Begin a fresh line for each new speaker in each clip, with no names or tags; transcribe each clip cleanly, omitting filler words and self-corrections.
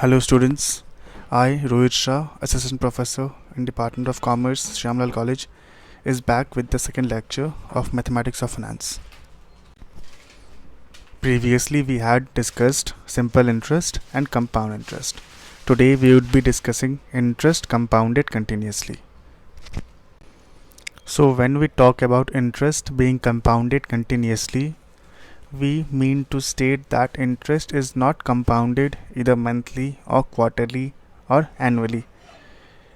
Hello students, I Rohit Shah, Assistant Professor in Department of Commerce, Shyamlal College, is back with the second lecture of Mathematics of Finance. Previously we had discussed simple interest and compound interest. Today we would be discussing interest compounded continuously. So when we talk about interest being compounded continuously, we mean to state that interest is not compounded either monthly or quarterly or annually.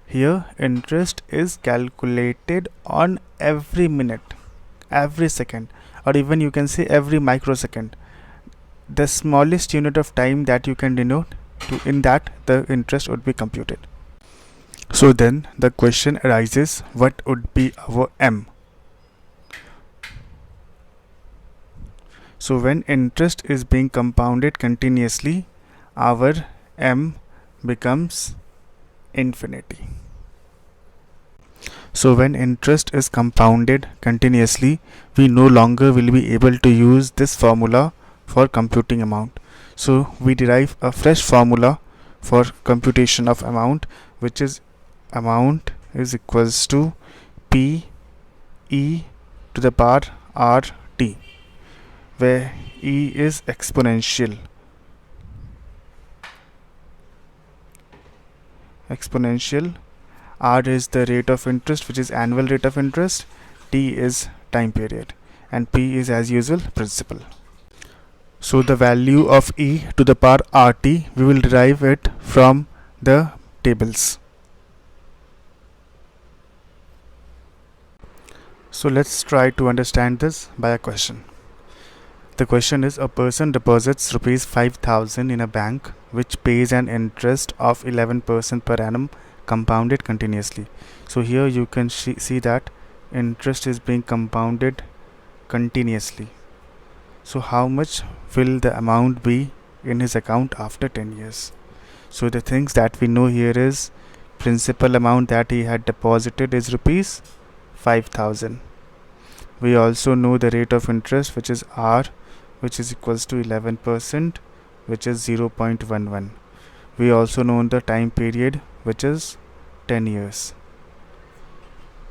Here, interest is calculated on every minute, every second, or even you can say every microsecond. The smallest unit of time that you can denote, in that the interest would be computed. So then the question arises, what would be our M? So when interest is being compounded continuously, our M becomes infinity. So when interest is compounded continuously, we no longer will be able to use this formula for computing amount. So we derive a fresh formula for computation of amount, which is amount is equals to P e to the power RT, where e is exponential. R is the rate of interest, which is annual rate of interest, T is time period, and P is as usual principal. So the value of e to the power RT, we will derive it from the tables. So let's try to understand this by a question. The question is, a person deposits rupees 5,000 in a bank which pays an interest of 11% per annum compounded continuously. So here you can see that interest is being compounded continuously. So how much will the amount be in his account after 10 years? So the things that we know here is principal amount that he had deposited is rupees 5,000. We also know the rate of interest, which is R, which is equals to 11%, which is 0.11. We also know the time period, which is 10 years.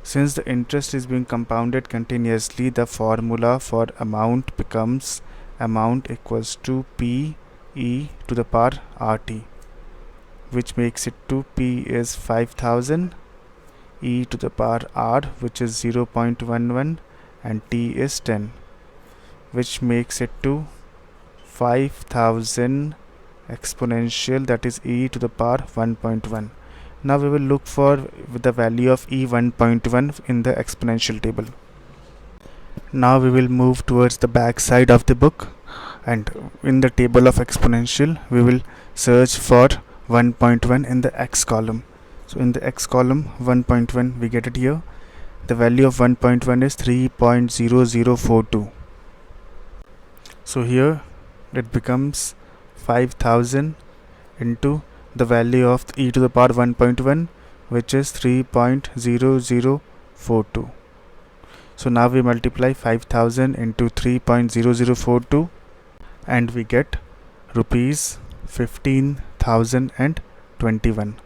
Since the interest is being compounded continuously, the formula for amount becomes amount equals to P e to the power RT, which makes it to P is 5,000, e to the power R, which is 0.11, and T is 10, which makes it to 5,000 exponential, that is e to the power 1.1. Now we will look for the value of e 1.1 in the exponential table. Now we will move towards the back side of the book, and in the table of exponential we will search for 1.1 in the x column. So in the x column 1.1, we get it here. The value of 1.1 is 3.0042. So here it becomes 5,000 into the value of e to the power 1.1, which is 3.0042. So now we multiply 5,000 into 3.0042 and we get rupees 15,021.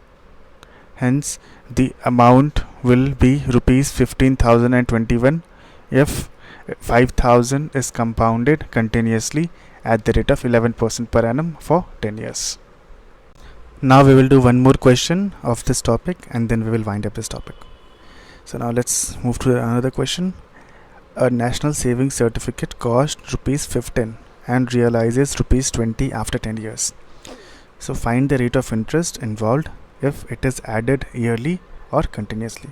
Hence the amount will be rupees 15,021 if 5,000 is compounded continuously at the rate of 11% per annum for 10 years. Now we will do one more question of this topic and then we will wind up this topic. So now let's move to another question. A national savings certificate costs rupees 15 and realizes rupees 20 after 10 years. So find the rate of interest involved if it is added yearly or continuously.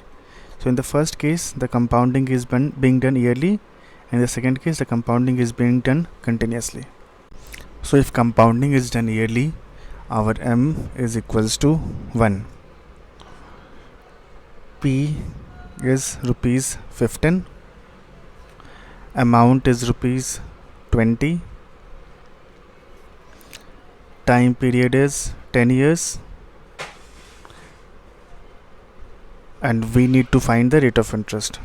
So in the first case, the compounding is being done yearly. In the second case, the compounding is being done continuously. So if compounding is done yearly, our M is equals to 1. P is rupees 15. Amount is rupees 20. Time period is 10 years. And we need to find the rate of interest.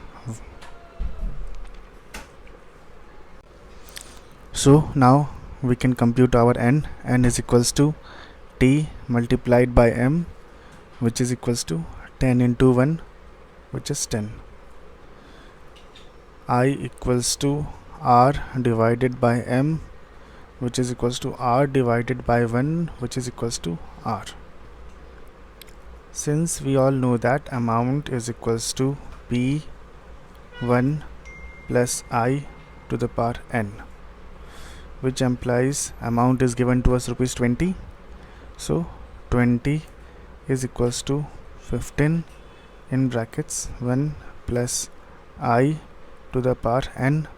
So now we can compute our n. N is equals to t multiplied by m, which is equals to 10 into 1, which is 10. I equals to r divided by m, which is equals to r divided by 1, which is equals to r. Since we all know that amount is equals to p1 plus I to the power n, which implies amount is given to us rupees 20. So 20 is equals to 15 in brackets 1 plus I to the power n,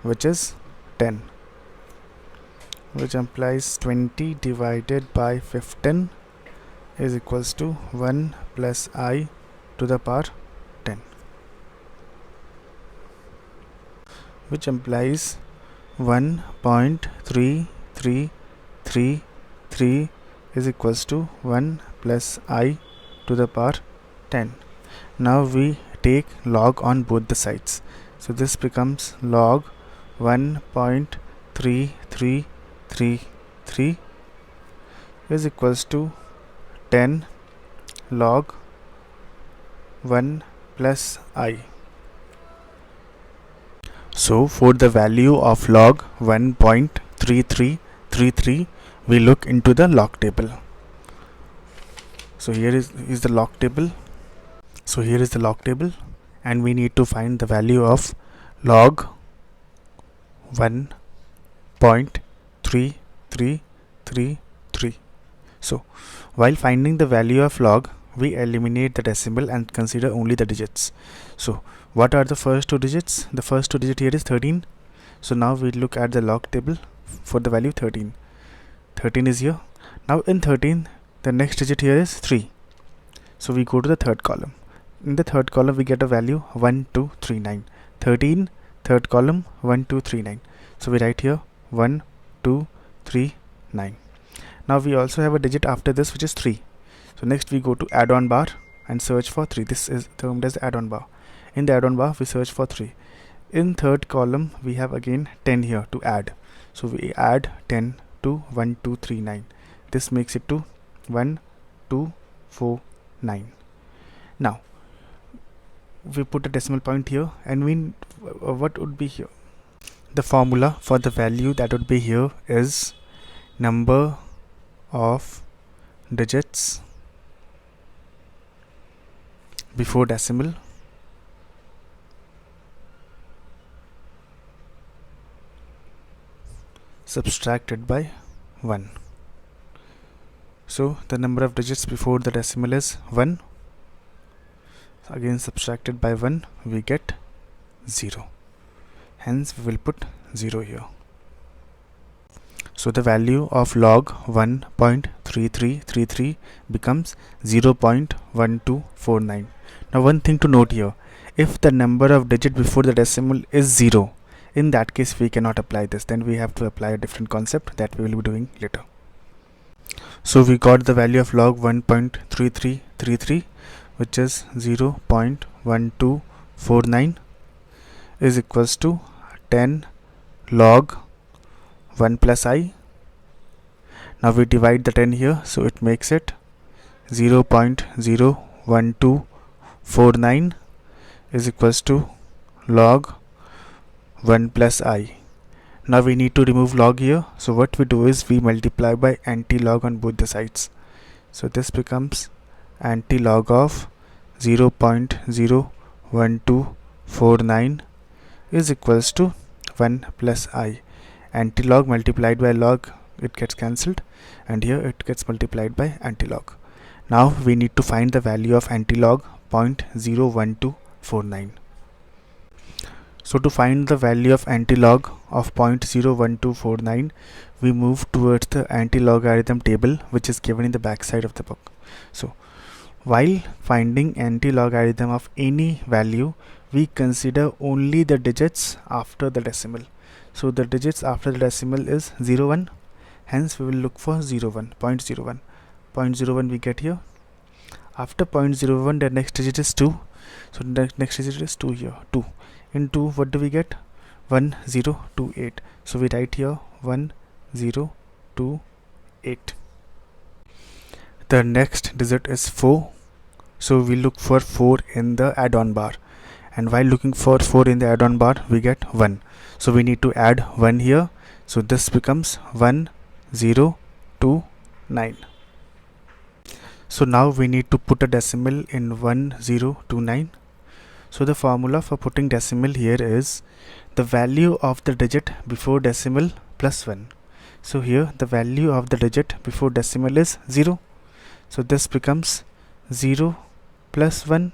which is 10, which implies 20 divided by 15 is equals to 1 plus I to the power 10, which implies 1.3333 is equals to 1 plus I to the power 10. Now we take log on both the sides. So this becomes log 1.3333 is equals to 10 log 1 plus I. So for the value of log 1.3333, we look into the log table. So here is the log table. So here is the log table, and we need to find the value of log 1.3333. So while finding the value of log, we eliminate the decimal and consider only the digits. So what are the first two digits? The first two digit here is 13. So now we look at the log table for the value 13. 13 is here. Now in 13, the next digit here is 3. So we go to the third column. In the third column, we get a value 1239. 13, third column 1239. So we write here 1239. Now we also have a digit after this, which is 3. So next we go to add-on bar and search for 3. This is termed as add-on bar. In the add-on bar, we search for 3. In third column, we have again 10 here to add. So we add 10 to 1239. This makes it to 1249. Now we put a decimal point here, and what would be here? The formula for the value that would be here is number of digits before decimal subtracted by 1. So the number of digits before the decimal is 1. Again subtracted by 1, we get 0. Hence we will put 0 here. So the value of log 1.3333 becomes 0.1249. Now one thing to note here, if the number of digit before the decimal is 0, in that case we cannot apply this. Then we have to apply a different concept that we will be doing later. So we got the value of log 1.3333, which is 0.1249 is equals to 10 log 1 plus I. Now we divide the 10 here, so it makes it 0.01249 is equals to log 1 plus I. Now we need to remove log here, so what we do is we multiply by anti-log on both the sides. So this becomes anti-log of 0.01249 is equals to 1 plus I. Anti-log multiplied by log, it gets cancelled, and here it gets multiplied by anti-log. Now we need to find the value of anti-log 0.01249. So to find the value of anti-log of 0.01249, we move towards the anti-logarithm table, which is given in the back side of the book. So while finding anti-logarithm of any value, we consider only the digits after the decimal. So the digits after the decimal is 01. Hence we will look for 01, 0.01. 0.01 we get here. After 0.01, the next digit is 2. So the next digit is 2 here, 2. In 2, what do we get? 1028. So we write here 1028. The next digit is 4. So we look for 4 in the add-on bar. And while looking for 4 in the add-on bar, we get 1. So we need to add 1 here. So this becomes 1029. So now we need to put a decimal in 1029. So the formula for putting decimal here is the value of the digit before decimal plus 1. So here the value of the digit before decimal is 0. So this becomes 0 plus 1,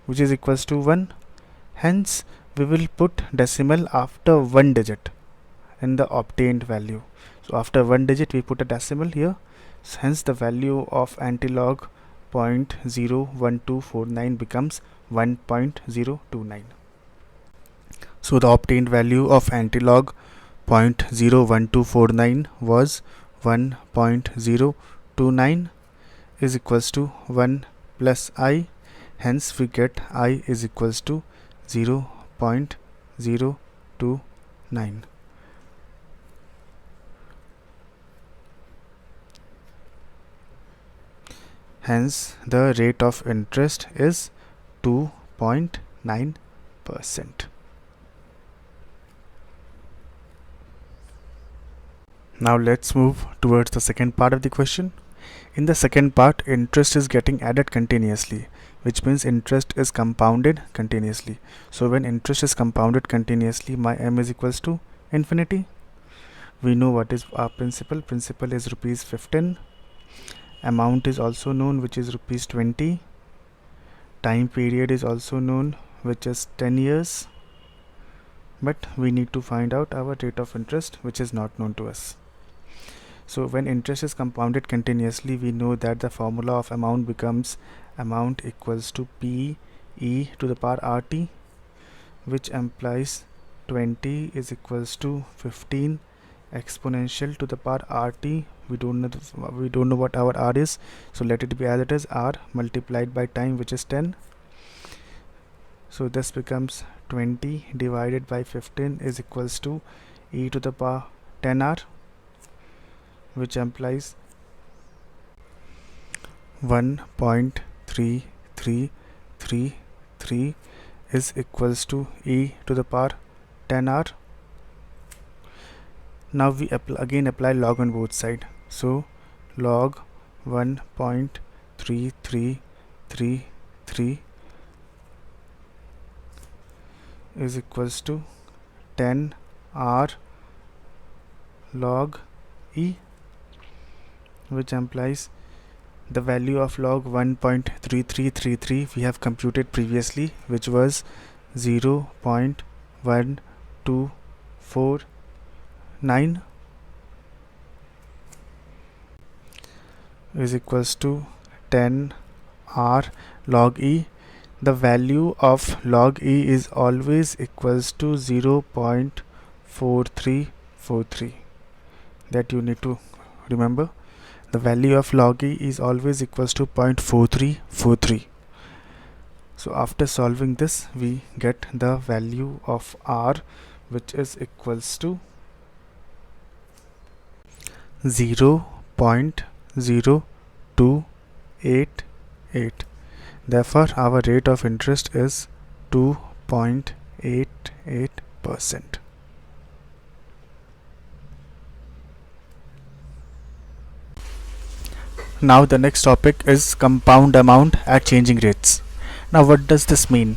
which is equals to 1. Hence we will put decimal after one digit in the obtained value. So after one digit we put a decimal here. So hence the value of antilog 0.01249 becomes 1.029. So the obtained value of antilog 0.01249 was 1.029 is equals to 1 plus I. Hence we get I is equals to 0.029. Hence the rate of interest is 2.9%. Now let's move towards the second part of the question. In the second part, interest is getting added continuously, which means interest is compounded continuously. So when interest is compounded continuously, my m is equals to infinity. We know what is our principal. Principal is rupees 15. Amount is also known, which is rupees 20. Time period is also known, which is 10 years. But we need to find out our rate of interest, which is not known to us. So when interest is compounded continuously, we know that the formula of amount becomes amount equals to P e to the power RT, which implies 20 is equals to 15 exponential to the power RT. We don't know what our R is, so let it be as it is, R multiplied by time, which is 10. So this becomes 20 divided by 15 is equals to e to the power 10R, which implies 1.3333 is equals to e to the power 10R. Now we again apply log on both sides. So log 1.3333 is equals to 10R log e, which implies the value of log 1.3333 we have computed previously, which was 0.1249 is equals to 10R log e. The value of log e is always equals to 0.4343. That you need to remember. The value of log e is always equals to 0.4343. So after solving this, we get the value of R, which is equals to 0.0288. Therefore our rate of interest is 2.88%. Now the next topic is compound amount at changing rates. Now what does this mean?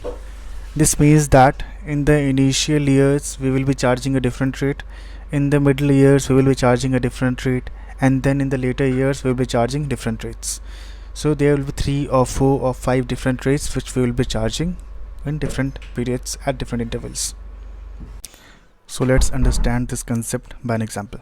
This means that in the initial years we will be charging a different rate, in the middle years we will be charging a different rate, and then in the later years we will be charging different rates. So there will be 3 or 4 or 5 different rates which we will be charging in different periods at different intervals. So let's understand this concept by an example.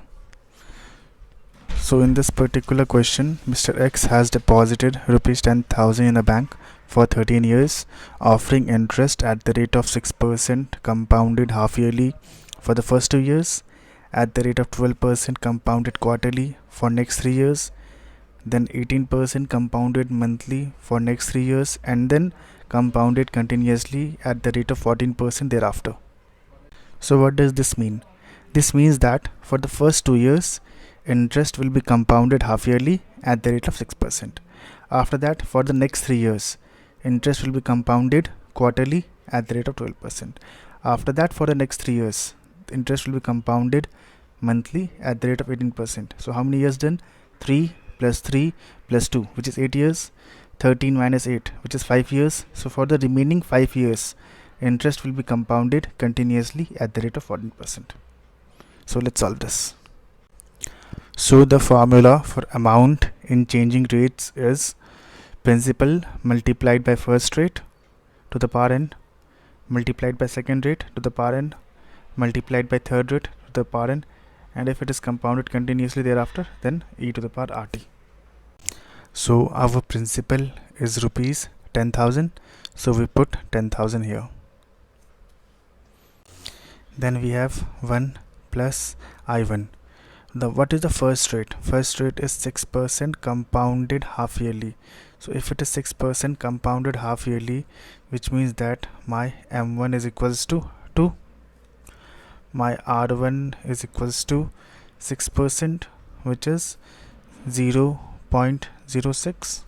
So in this particular question, Mr. X has deposited rupees 10,000 in a bank for 13 years, offering interest at the rate of 6% compounded half yearly for the first 2 years, at the rate of 12% compounded quarterly for next 3 years, then 18% compounded monthly for next 3 years, and then compounded continuously at the rate of 14% thereafter. So what does this mean? This means that for the first 2 years, interest will be compounded half yearly at the rate of 6%, After that, for the next 3 years, interest will be compounded quarterly at the rate of 12%. After that, for the next 3 years, interest will be compounded monthly at the rate of 18%. So how many years done? 3 plus 3 plus 2, which is 8 years. 13 minus 8, which is 5 years. So for the remaining 5 years, interest will be compounded continuously at the rate of 14%. So let's solve this. So the formula for amount in changing rates is principal multiplied by first rate to the power n, multiplied by second rate to the power n, multiplied by third rate to the power n, and if it is compounded continuously thereafter, then e to the power rt. So our principal is rupees 10,000, so we put 10,000 here. Then we have 1 plus I1. What is the first rate? First rate is 6% compounded half yearly. So if it is 6% compounded half yearly, which means that my M1 is equals to 2, my R1 is equals to 6%, which is 0.06.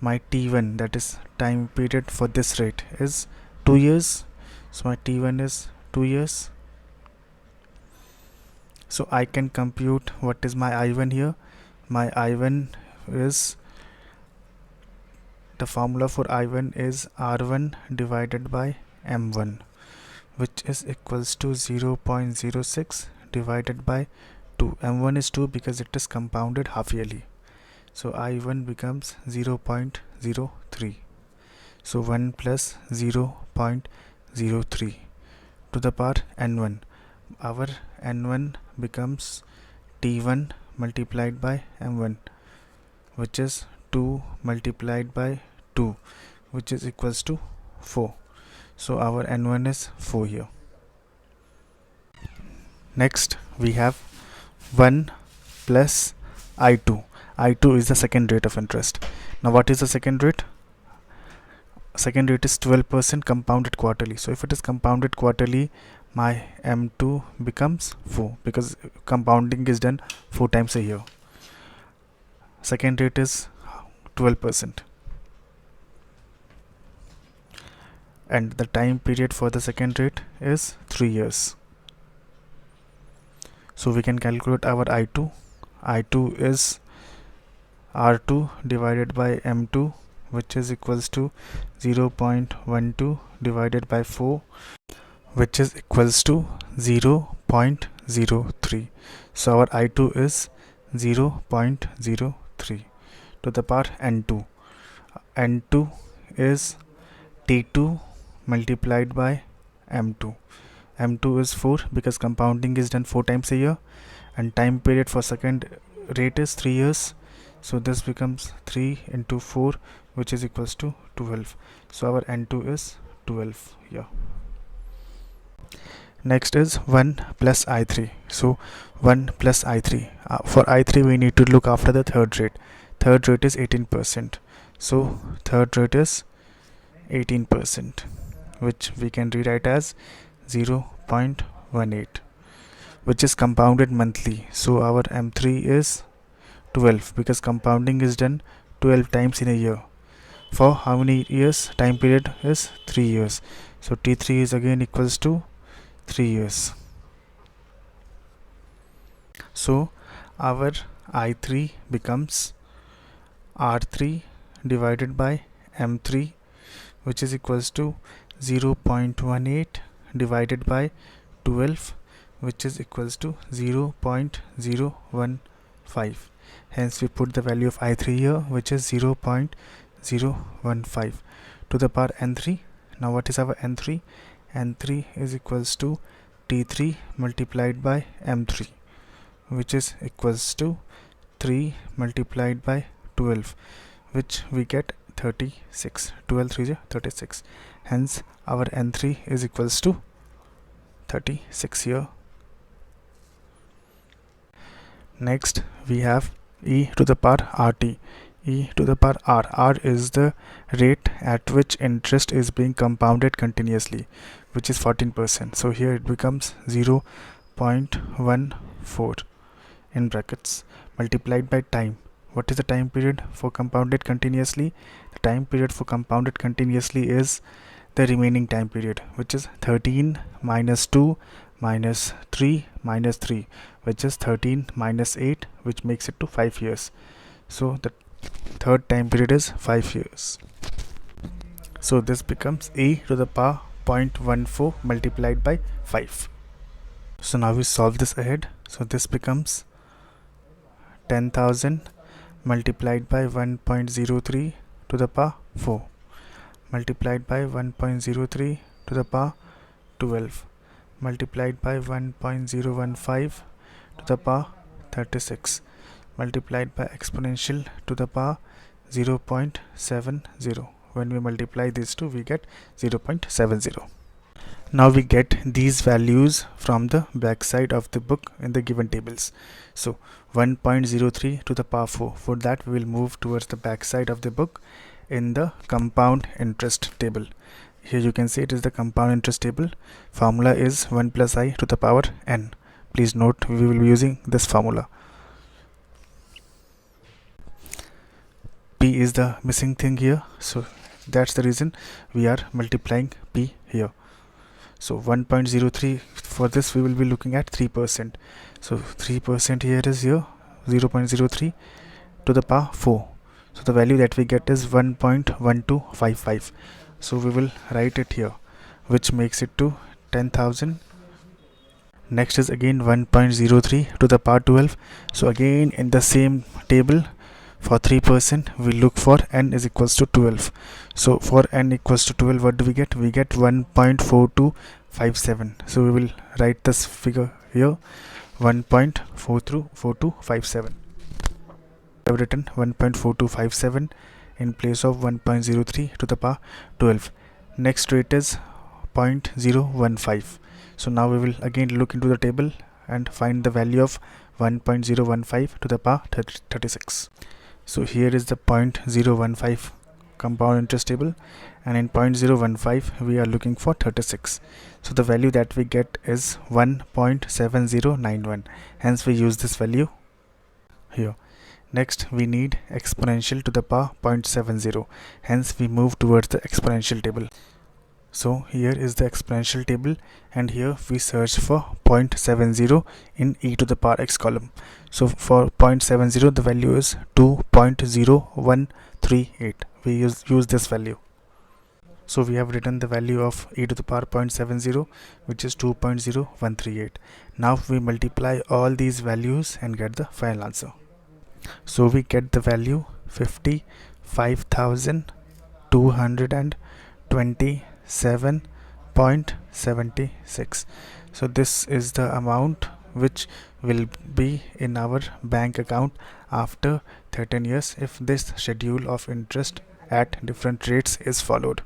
My T1, that is time period for this rate, is 2 years. So my T1 is 2 years. So I can compute what is my I1 here. My I1 is, the formula for I1 is R1 divided by M1, which is equals to 0.06 divided by 2. M1 is 2 because it is compounded half yearly. So I1 becomes 0.03. So 1 plus 0.03 to the power n1. Our n1 becomes T1 multiplied by m1, which is 2 multiplied by 2, which is equals to 4. So our n1 is 4 here. Next we have 1 plus I2. I2 is the second rate of interest. Now what is the second rate? Second rate is 12% compounded quarterly. So if it is compounded quarterly, my M2 becomes 4 because compounding is done 4 times a year. Second rate is 12%. And the time period for the second rate is 3 years. So we can calculate our I2. I2 is R2 divided by M2, which is equals to 0.12 divided by 4, which is equals to 0.03. So our I2 is 0.03 to the power n2. N2 is T2 multiplied by M2. M2 is 4 because compounding is done 4 times a year, and time period for second rate is 3 years. So this becomes 3 into 4, which is equals to 12. So our n2 is 12 here. Next is 1 plus I3. So 1 plus I3. For I3 we need to look after the third rate. Third rate is 18%. So third rate is 18%, which we can rewrite as 0.18, which is compounded monthly. So our M3 is 12 because compounding is done 12 times in a year. For how many years? Time period is 3 years. So T3 is again equals to 3 years. So our I3 becomes R3 divided by M3, which is equals to 0.18 divided by 12, which is equals to 0.015. Hence we put the value of I3 here, which is 0.015 to the power n3. Now what is our n3? N3 is equals to T3 multiplied by M3, which is equals to 3 multiplied by 12, which we get 36. 12 3 is 36. Hence our n3 is equals to 36 here. Next we have e to the power rt. E to the power r. R is the rate at which interest is being compounded continuously, which is 14%. So here it becomes 0.14 in brackets multiplied by time. what is the time period for compounded continuously? The time period for compounded continuously is the remaining time period, which is 13 minus 2 minus 3 minus 3, which is 13 minus 8, which makes it to 5 years. So the third time period is 5 years. So this becomes a to the power 0.14 multiplied by 5. So now we solve this ahead. So this becomes 10,000 multiplied by 1.03 to the power 4 multiplied by 1.03 to the power 12 multiplied by 1.015 to the power 36 multiplied by exponential to the power 0.70. When we multiply these two, we get 0.70. Now we get these values from the back side of the book in the given tables. So 1.03 to the power 4. For that, we will move towards the back side of the book in the compound interest table. Here you can see it is the compound interest table. Formula is 1 plus I to the power n. Please note we will be using this formula. P is the missing thing here, so that's the reason we are multiplying P here. So 1.03, for this we will be looking at 3%. So 3% here is here 0.03 to the power 4. So the value that we get is 1.1255. So we will write it here, which makes it to 10,000. Next is again 1.03 to the power 12. So again in the same table, for 3% we look for n is equals to 12. So for n equals to 12, what do we get? We get 1.4257. So we will write this figure here, 1.4257. I have written 1.4257 in place of 1.03 to the power 12. Next rate is 0.015. So now we will again look into the table and find the value of 1.015 to the power 36. So here is the 0.015 compound interest table, and in 0.015 we are looking for 36. So the value that we get is 1.7091. Hence we use this value here. Next we need exponential to the power 0.70. Hence we move towards the exponential table. So here is the exponential table, and here we search for 0.70 in e to the power x column. So for 0.70 the value is 2.0138. We use this value. So we have written the value of e to the power 0.70, which is 2.0138. Now we multiply all these values and get the final answer. So we get the value 55,227.76. So this is the amount which will be in our bank account after 13 years if this schedule of interest at different rates is followed.